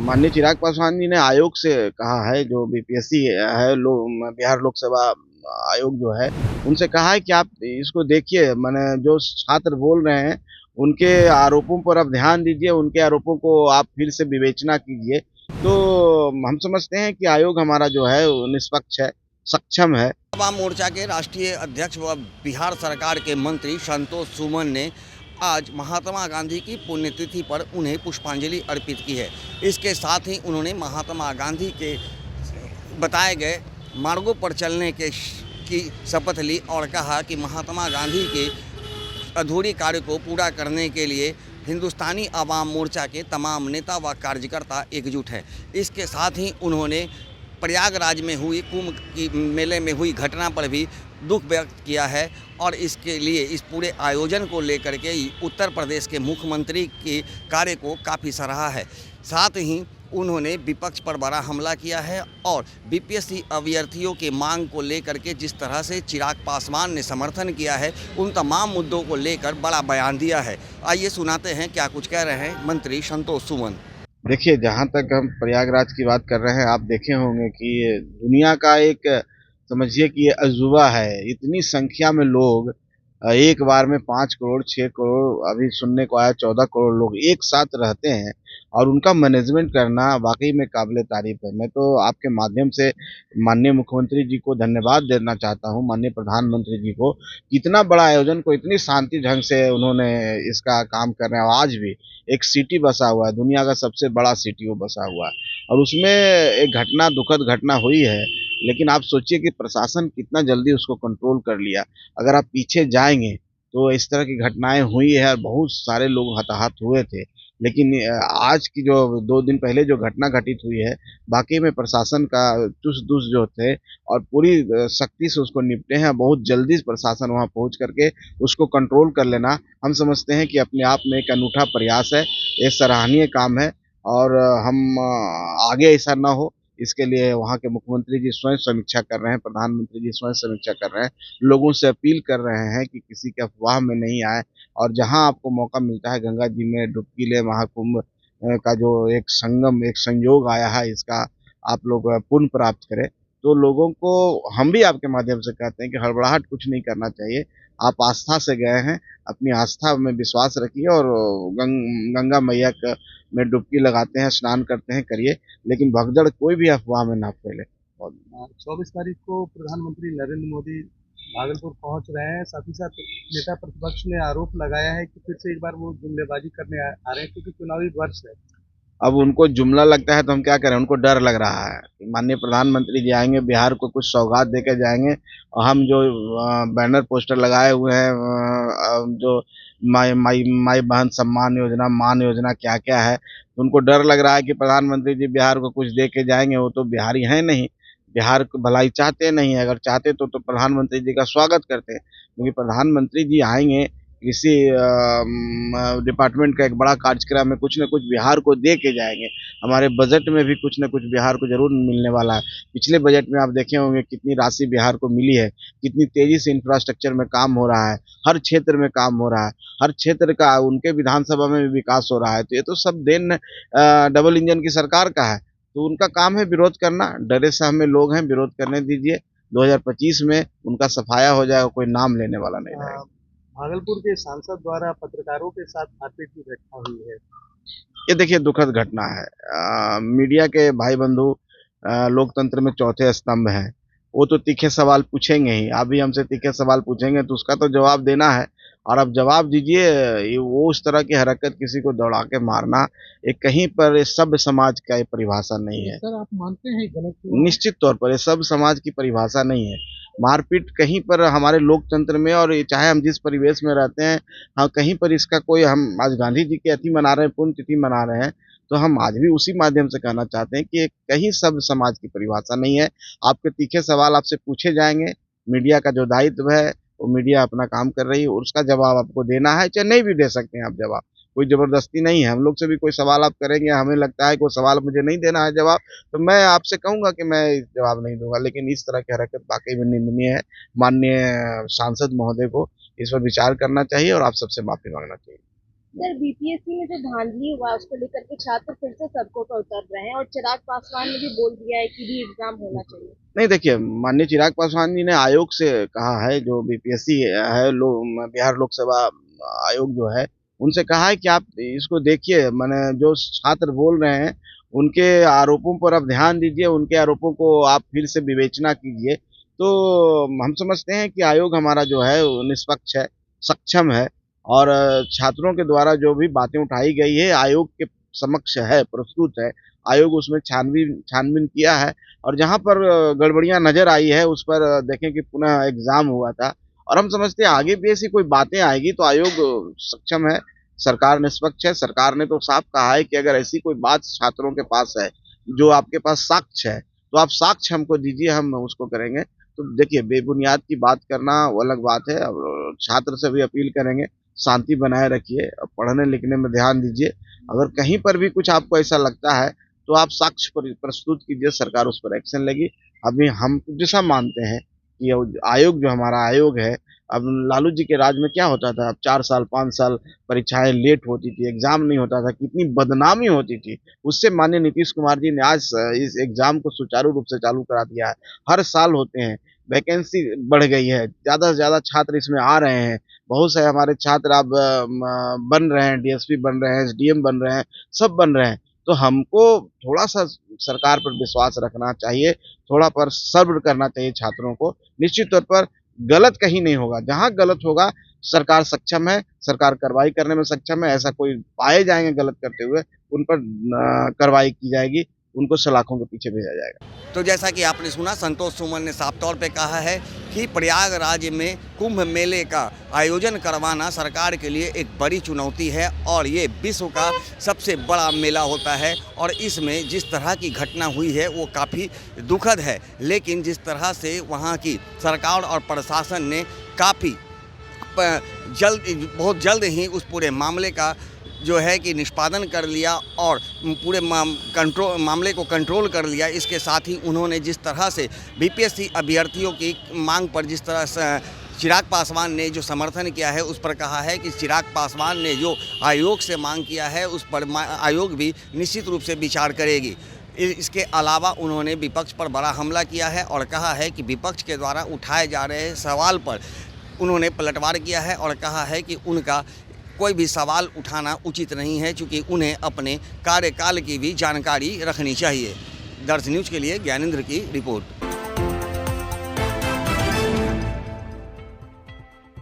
माननीय चिराग पासवान जी ने आयोग से कहा है, जो बीपीएससी है, बिहार लोक सेवा आयोग जो है, उनसे कहा है कि आप इसको देखिए, माने जो छात्र बोल रहे हैं, उनके आरोपों पर आप ध्यान दीजिए, उनके आरोपों को आप फिर से विवेचना कीजिए। तो हम समझते हैं कि आयोग हमारा जो है वो निष्पक्ष है, सक्षम है। आवाम मोर्चा के राष्ट्रीय अध्यक्ष व बिहार सरकार के मंत्री संतोष सुमन ने आज महात्मा गांधी की पुण्यतिथि पर उन्हें पुष्पांजलि अर्पित की है। इसके साथ ही उन्होंने महात्मा गांधी के बताए गए मार्गों पर चलने की शपथ ली और कहा कि महात्मा गांधी के अधूरी कार्य को पूरा करने के लिए हिंदुस्तानी आवाम मोर्चा के तमाम नेता व कार्यकर्ता एकजुट हैं। इसके साथ ही उन्होंने प्रयागराज में हुई कुंभ की मेले में हुई घटना पर भी दुख व्यक्त किया है और इसके लिए इस पूरे आयोजन को लेकर के उत्तर प्रदेश के मुख्यमंत्री के कार्य को काफ़ी सराहा है। साथ ही उन्होंने विपक्ष पर बड़ा हमला किया है और बीपीएससी अभ्यर्थियों के मांग को लेकर के जिस तरह से चिराग पासवान ने समर्थन किया है, उन तमाम मुद्दों को लेकर बड़ा बयान दिया है। आइए सुनाते हैं क्या कुछ कह रहे हैं मंत्री संतोष सुमन। देखिए, जहाँ तक हम प्रयागराज की बात कर रहे हैं, आप देखे होंगे कि दुनिया का एक, समझिए कि ये अजूबा है। इतनी संख्या में लोग एक बार में 5 करोड़ 6 करोड़, अभी सुनने को आया 14 करोड़ लोग एक साथ रहते हैं, और उनका मैनेजमेंट करना वाकई में काबिले तारीफ है। मैं तो आपके माध्यम से माननीय मुख्यमंत्री जी को धन्यवाद देना चाहता हूँ, माननीय प्रधानमंत्री जी को। इतना बड़ा आयोजन को इतनी शांति ढंग से उन्होंने इसका काम कर रहे हैं। आज भी एक सिटी बसा हुआ है, दुनिया का सबसे बड़ा सिटी वो बसा हुआ है, और उसमें एक घटना, दुखद घटना हुई है। लेकिन आप सोचिए कि प्रशासन कितना जल्दी उसको कंट्रोल कर लिया। अगर आप पीछे जाएंगे तो इस तरह की घटनाएं हुई है और बहुत सारे लोग हताहत हुए थे। लेकिन आज की जो 2 दिन पहले जो घटना घटित हुई है, वाकई में प्रशासन का चुस्त दुस्त जो थे, और पूरी सख्ती से उसको निपटे हैं। बहुत जल्दी प्रशासन वहां पहुंच करके उसको कंट्रोल कर लेना, हम समझते हैं कि अपने आप में एक अनूठा प्रयास है, ये सराहनीय काम है। और हम आगे ऐसा ना हो, इसके लिए वहाँ के मुख्यमंत्री जी स्वयं समीक्षा कर रहे हैं, प्रधानमंत्री जी स्वयं समीक्षा कर रहे हैं, लोगों से अपील कर रहे हैं कि किसी के अफवाह में नहीं आए, और जहाँ आपको मौका मिलता है गंगा जी में डुबकी ले, महाकुंभ का जो एक संगम, एक संयोग आया है, इसका आप लोग पुण्य प्राप्त करें। तो लोगों को हम भी आपके माध्यम से कहते हैं कि हड़बड़ाहट कुछ नहीं करना चाहिए। आप आस्था से गए हैं, अपनी आस्था में विश्वास रखिए, और गंगा मैया में डुबकी लगाते हैं, स्नान करते हैं, करिए, लेकिन भगदड़ कोई भी अफवाह में ना फैले। 24 तारीख को प्रधानमंत्री नरेंद्र मोदी भागलपुर पहुंच रहे हैं। साथ ही साथ नेता प्रतिपक्ष ने आरोप लगाया है कि फिर से एक बार वो जुमलेबाजी करने आ रहे हैं, क्योंकि चुनावी वर्ष है। अब उनको जुमला लगता है तो हम क्या करें, उनको डर लग रहा है कि माननीय प्रधानमंत्री जी आएंगे, बिहार को कुछ सौगात देकर जाएंगे, और हम जो बैनर पोस्टर लगाए हुए हैं, जो माई माई माई बहन सम्मान योजना, मान योजना, क्या क्या है, तो उनको डर लग रहा है कि प्रधानमंत्री जी बिहार को कुछ दे के जाएंगे। वो तो बिहारी हैं नहीं, बिहार को भलाई चाहते नहीं है। अगर चाहते तो प्रधानमंत्री जी का स्वागत करते, क्योंकि प्रधानमंत्री जी आएंगे, कृषि डिपार्टमेंट का एक बड़ा कार्यक्रम है, कुछ न कुछ बिहार को दे के जाएंगे। हमारे बजट में भी कुछ न कुछ बिहार को जरूर मिलने वाला है। पिछले बजट में आप देखे होंगे कितनी राशि बिहार को मिली है, कितनी तेजी से इंफ्रास्ट्रक्चर में काम हो रहा है, हर क्षेत्र में काम हो रहा है, हर क्षेत्र का उनके विधानसभा में भी विकास हो रहा है। तो ये तो सब देन डबल इंजन की सरकार का है। तो उनका काम है विरोध करना, डरे सहमे लोग हैं, विरोध करने दीजिए। 2025 में उनका सफाया हो जाएगा, कोई नाम लेने वाला नहीं रहेगा। भागलपुर के सांसद द्वारा पत्रकारों के साथ मारपीट की घटना हुई है। ये देखिए दुखद घटना है। मीडिया के भाई बंधु लोकतंत्र में चौथे स्तंभ हैं। वो तो तीखे सवाल पूछेंगे ही, आप भी हमसे तीखे सवाल पूछेंगे तो उसका तो जवाब देना है, और अब जवाब दीजिए। वो उस तरह की हरकत, किसी को दौड़ा के मारना, एक कहीं पर ये सभ्य समाज का ये परिभाषा नहीं है। सर, आप मानते हैं गलत? निश्चित तौर पर ये सभ्य समाज की परिभाषा नहीं है। मारपीट कहीं पर हमारे लोकतंत्र में, और ये चाहे हम जिस परिवेश में रहते हैं, हाँ, कहीं पर इसका कोई, हम आज गांधी जी की अति मना रहे हैं, पुण्यतिथि मना रहे हैं, तो हम आज भी उसी माध्यम से कहना चाहते हैं कि ये कहीं सभ्य समाज की परिभाषा नहीं है। आपके तीखे सवाल आपसे पूछे जाएंगे, मीडिया का जो दायित्व है वो मीडिया अपना काम कर रही है, और उसका जवाब आपको देना है, चाहे नहीं भी दे सकते हैं आप जवाब, कोई जबरदस्ती नहीं है। हम लोग से भी कोई सवाल आप करेंगे, हमें लगता है कि वो सवाल मुझे नहीं देना है जवाब, तो मैं आपसे कहूंगा कि मैं जवाब नहीं दूंगा। लेकिन इस तरह की हरकत वाकई में निंदनीय है। माननीय सांसद महोदय को इस पर विचार करना चाहिए और आप सबसे माफी मांगना चाहिए। सर बीपीएससी में जो धांधली हुआ है उसको लेकर के छात्र फिर से सड़कों पर उतर रहे हैं और चिराग पासवान ने भी बोल दिया है कि भी एग्जाम होना चाहिए। नहीं, देखिए, माननीय चिराग पासवान जी ने आयोग से कहा है, जो बीपीएससी है, बिहार लोक सेवा आयोग जो है, उनसे कहा है कि आप इसको देखिए, माने जो छात्र बोल रहे हैं उनके आरोपों पर आप ध्यान दीजिए, उनके आरोपों को आप फिर से विवेचना कीजिए। तो हम समझते हैं कि आयोग हमारा जो है वो निष्पक्ष है, सक्षम है, और छात्रों के द्वारा जो भी बातें उठाई गई है आयोग के समक्ष है, प्रस्तुत है। आयोग उसमें छानबीन किया है, और जहाँ पर गड़बड़ियाँ नज़र आई है उस पर देखें कि पुनः एग्ज़ाम हुआ था, और हम समझते हैं आगे भी ऐसी कोई बातें आएगी तो आयोग सक्षम है, सरकार निष्पक्ष है। सरकार ने तो साफ कहा है कि अगर ऐसी कोई बात छात्रों के पास है, जो आपके पास साक्ष्य है, तो आप साक्ष्य हमको दीजिए, हम उसको करेंगे। तो देखिए, बेबुनियाद की बात करना वो अलग बात है। और छात्र से भी अपील करेंगे, शांति बनाए रखिए, पढ़ने लिखने में ध्यान दीजिए। अगर कहीं पर भी कुछ आपको ऐसा लगता है तो आप साक्ष्य प्रस्तुत कीजिए, सरकार उस पर एक्शन लेगी। अभी हम जैसा मानते हैं कि आयोग जो हमारा आयोग है, अब लालू जी के राज में क्या होता था, अब 4 साल 5 साल परीक्षाएं लेट होती थी, एग्जाम नहीं होता था, कितनी बदनामी होती थी। उससे माननीय नीतीश कुमार जी ने आज इस एग्जाम को सुचारू रूप से चालू करा दिया है। हर साल होते हैं, वैकेंसी बढ़ गई है, ज़्यादा से ज़्यादा छात्र इसमें आ रहे हैं। बहुत से हमारे छात्र अब बन रहे हैं, डीएसपी बन रहे हैं, एसडीएम बन रहे हैं, सब बन रहे हैं। तो हमको थोड़ा-सा सरकार पर विश्वास रखना चाहिए, थोड़ा पर सब्र करना चाहिए छात्रों को। निश्चित तौर पर गलत कहीं नहीं होगा, जहाँ गलत होगा सरकार सक्षम है, सरकार कार्रवाई करने में सक्षम है। ऐसा कोई पाए जाएँगे गलत करते हुए, उन पर कार्रवाई की जाएगी, उनको सलाखों के पीछे भेजा जाएगा। तो जैसा कि आपने सुना, संतोष सुमन ने साफ तौर पे कहा है कि प्रयागराज में कुंभ मेले का आयोजन करवाना सरकार के लिए एक बड़ी चुनौती है, और ये विश्व का सबसे बड़ा मेला होता है, और इसमें जिस तरह की घटना हुई है वो काफ़ी दुखद है। लेकिन जिस तरह से वहाँ की सरकार और प्रशासन ने काफ़ी बहुत जल्द ही उस पूरे मामले का जो है कि निष्पादन कर लिया और पूरे मामले को कंट्रोल कर लिया। इसके साथ ही उन्होंने जिस तरह से बीपीएससी अभ्यर्थियों की मांग पर जिस तरह से चिराग पासवान ने जो समर्थन किया है, उस पर कहा है कि चिराग पासवान ने जो आयोग से मांग किया है उस पर आयोग भी निश्चित रूप से विचार करेगी। इसके अलावा उन्होंने विपक्ष पर बड़ा हमला किया है और कहा है कि विपक्ष के द्वारा उठाए जा रहे सवाल पर उन्होंने पलटवार किया है और कहा है कि उनका कोई भी सवाल उठाना उचित नहीं है, क्योंकि उन्हें अपने कार्यकाल की भी जानकारी रखनी चाहिए। दर्श न्यूज़ के लिए ज्ञानेंद्र की रिपोर्ट।